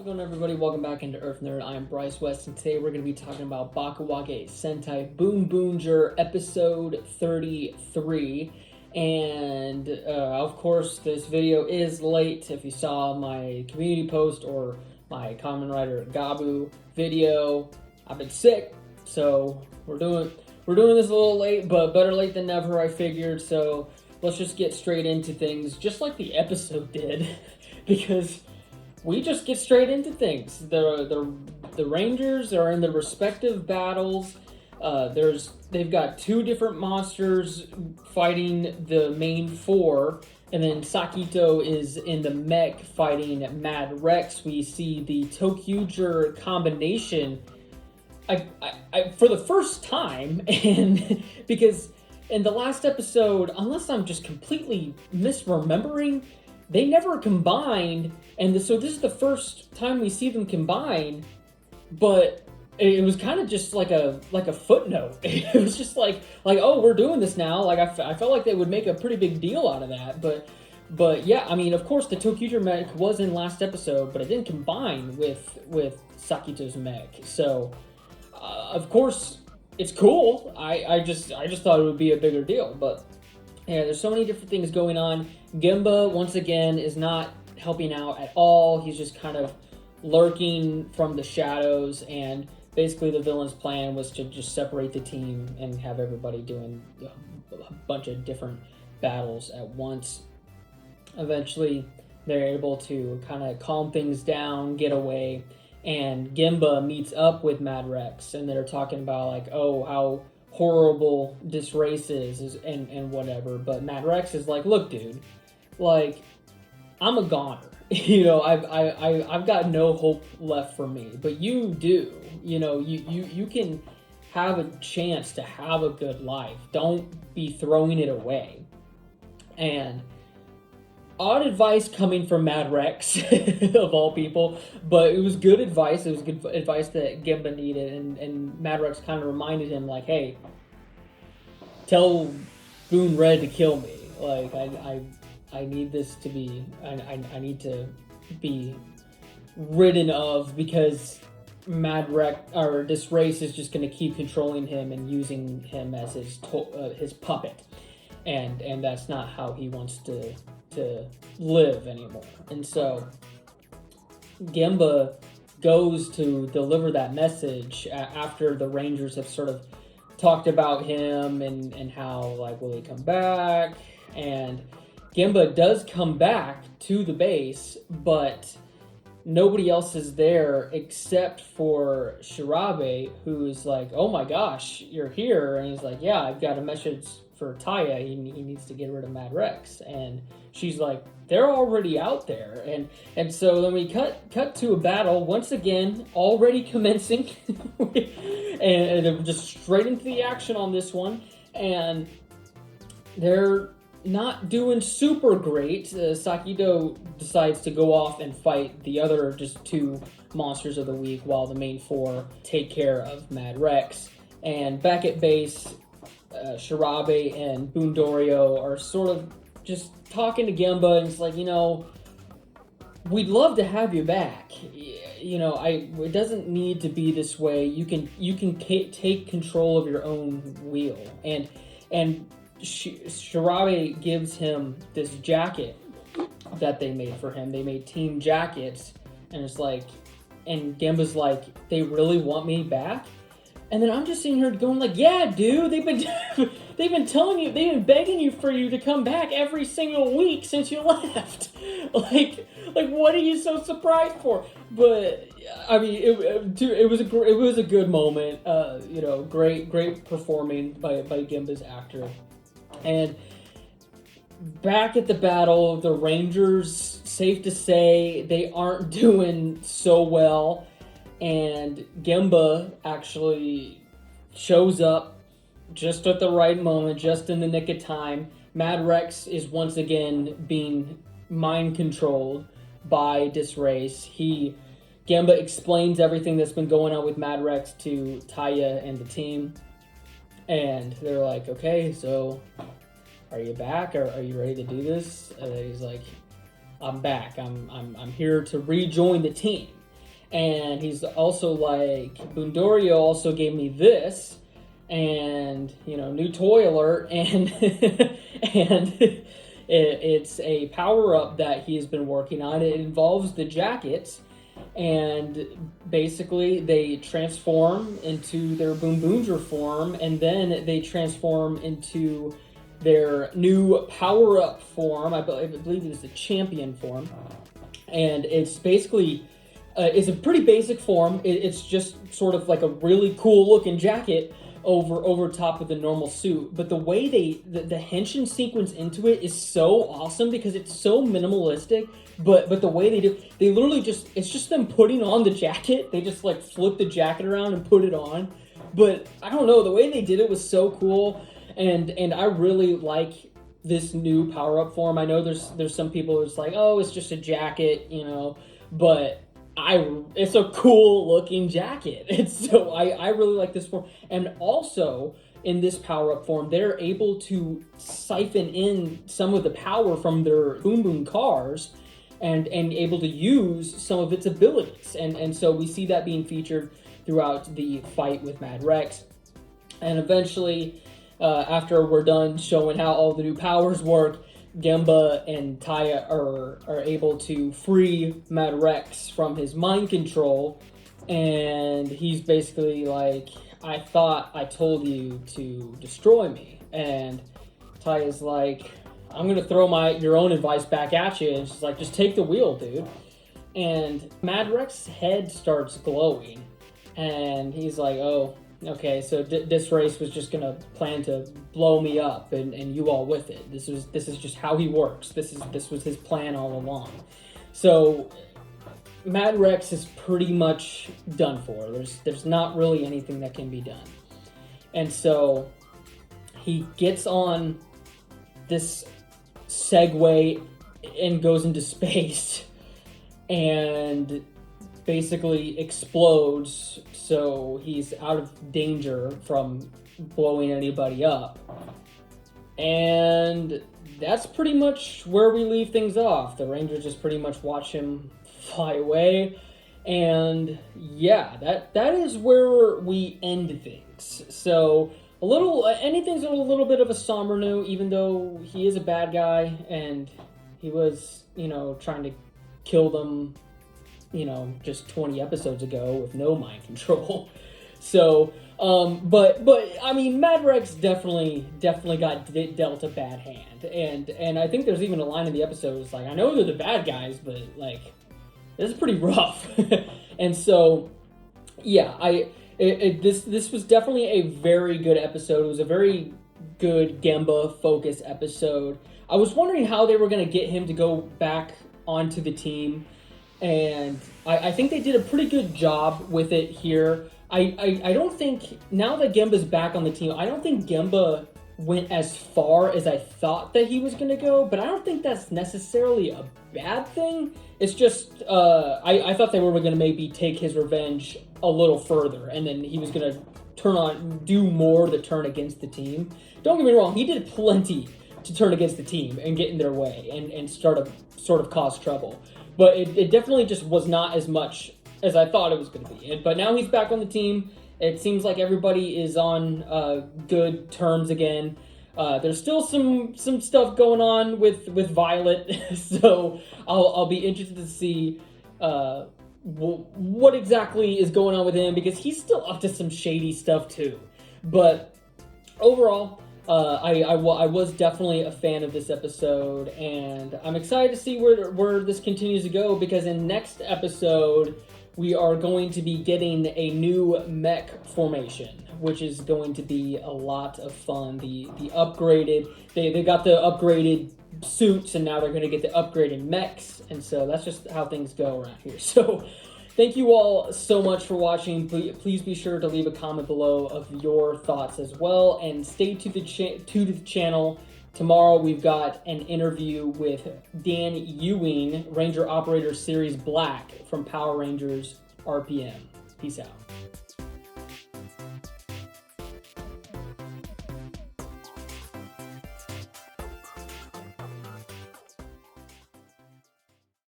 How's it going, everybody? Welcome back into Earth Nerd. I am Bryce West, and today we're going to be talking about Bakuage Sentai Boonboomger episode 33. And, of course, this video is late. If you saw my community post or my Kamen Rider Gabu video, I've been sick, so we're doing this a little late, but better late than never, I figured. So let's just get straight into things, just like the episode did, because we just get straight into things. The Rangers are in their respective battles. They've got two different monsters fighting the main four, and then Sakito is in the mech fighting Mad Rex. We see the Tokyuger combination I for the first time, and because in the last episode, unless I'm just completely misremembering, they never combined, and so this is the first time we see them combine, but it was kind of just like a footnote. It was just like oh, we're doing this now. Like I felt like they would make a pretty big deal out of that, but yeah, I mean, of course, the Tokyuger mech was in last episode, but it didn't combine with Sakito's mech, so of course it's cool. I just thought it would be a bigger deal, but yeah, there's so many different things going on. Genba, once again, is not helping out at all. He's just kind of lurking from the shadows, and basically the villain's plan was to just separate the team and have everybody doing a bunch of different battles at once. Eventually, they're able to kind of calm things down, get away, and Genba meets up with Mad Rex, and they're talking about, like, oh, how horrible this race is and whatever. But Mad Rex is like, look, dude, like, I'm a goner. You know, I've got no hope left for me, but you do. You know, you can have a chance to have a good life. Don't be throwing it away. And odd advice coming from Mad Rex, of all people, but it was good advice. It was good advice that Genba needed, and Mad Rex kind of reminded him, like, hey, tell Boon Red to kill me. Like, I need this to be, I need to be ridden of, because Mad Rex, or this race, is just going to keep controlling him and using him as his puppet, and that's not how he wants to live anymore. And so Genba goes to deliver that message after the Rangers have sort of talked about him and how, like, will he come back? And Genba does come back to the base, but nobody else is there except for Shirabe, who's like, oh my gosh, you're here. And he's like, yeah, I've got a message for Taya. He needs to get rid of Mad Rex. And she's like, they're already out there. And so then we cut to a battle, once again, already commencing. and they're just straight into the action on this one. And they're not doing super great. Sakito decides to go off and fight the other just two monsters of the week, while the main four take care of Mad Rex. And back at base, Shirabe and Bundorio are sort of just talking to Genba, and it's like, you know, we'd love to have you back. You know, it doesn't need to be this way. You can take control of your own wheel. And Shirabe gives him this jacket that they made for him. They made team jackets, and it's like, and Genba's like, they really want me back? And then I'm just sitting here going, like, yeah, dude, they've been telling you, they've been begging for you to come back every single week since you left. like what are you so surprised for? But I mean, it was a good moment. You know, great performing by Genba's actor. And back at the battle, the Rangers, safe to say, they aren't doing so well. And Genba actually shows up just at the right moment, just in the nick of time. Mad Rex is once again being mind controlled by this race. Genba explains everything that's been going on with Mad Rex to Taya and the team. And they're like, okay, so are you back? Are you ready to do this? And he's like, I'm back. I'm here to rejoin the team. And he's also like, Bundorio also gave me this, and new toy alert, and and it's a power up that he's been working on. It involves the jackets, and basically they transform into their Boonboomger form, and then they transform into their new power up form. I believe it is the champion form, and it's basically. It's a pretty basic form. It's just sort of like a really cool looking jacket over top of the normal suit. But the way the henshin sequence into it is so awesome because it's so minimalistic. But the way they literally it's just them putting on the jacket. They just like flip the jacket around and put it on. But I don't know, the way they did it was so cool, and I really like this new power up form. I know there's some people who's like, oh, it's just a jacket, but it's a cool looking jacket. I really like this form. And also in this power up form, they're able to siphon in some of the power from their Boom Boom cars and able to use some of its abilities. And so we see that being featured throughout the fight with Mad Rex. And eventually, after we're done showing how all the new powers work, Genba and Taya are able to free Mad Rex from his mind control, and he's basically like, I thought I told you to destroy me. And Taya's like, I'm gonna throw your own advice back at you, and she's like, just take the wheel, dude. And Mad Rex's head starts glowing, and he's like, oh, okay, so this race was just gonna plan to blow me up, and you all with it. This is just how he works. This was his plan all along. So Mad Rex is pretty much done for. There's not really anything that can be done. And so he gets on this Segway and goes into space and basically explodes, so he's out of danger from blowing anybody up. And that's pretty much where we leave things off. The Rangers just pretty much watch him fly away, and yeah, that is where we end things. So anything's a little bit of a somber note, even though he is a bad guy and he was trying to kill them just 20 episodes ago with no mind control. So, but I mean, Mad Rex definitely got dealt a bad hand, and I think there's even a line in the episode. It's like, I know they're the bad guys, but like, this is pretty rough. And so, yeah, this was definitely a very good episode. It was a very good Genba focused episode. I was wondering how they were going to get him to go back onto the team, and I think they did a pretty good job with it here. I don't think, now that Genba's back on the team, I don't think Genba went as far as I thought that he was going to go, but I don't think that's necessarily a bad thing. It's just, I thought they were going to maybe take his revenge a little further, and then he was going to do more to turn against the team. Don't get me wrong, he did plenty to turn against the team and get in their way and sort of cause trouble. But it definitely just was not as much as I thought it was going to be. But now he's back on the team. It seems like everybody is on good terms again. There's still some stuff going on with Violet, so I'll be interested to see what exactly is going on with him, because he's still up to some shady stuff too. But overall, I was definitely a fan of this episode, and I'm excited to see where this continues to go, because in next episode we are going to be getting a new mech formation, which is going to be a lot of fun. The upgraded, they got the upgraded suits, and now they're going to get the upgraded mechs, and so that's just how things go around here. So thank you all so much for watching. Please be sure to leave a comment below of your thoughts as well, and stay to the channel. Tomorrow we've got an interview with Dan Ewing, Ranger Operator Series Black from Power Rangers RPM. Peace out.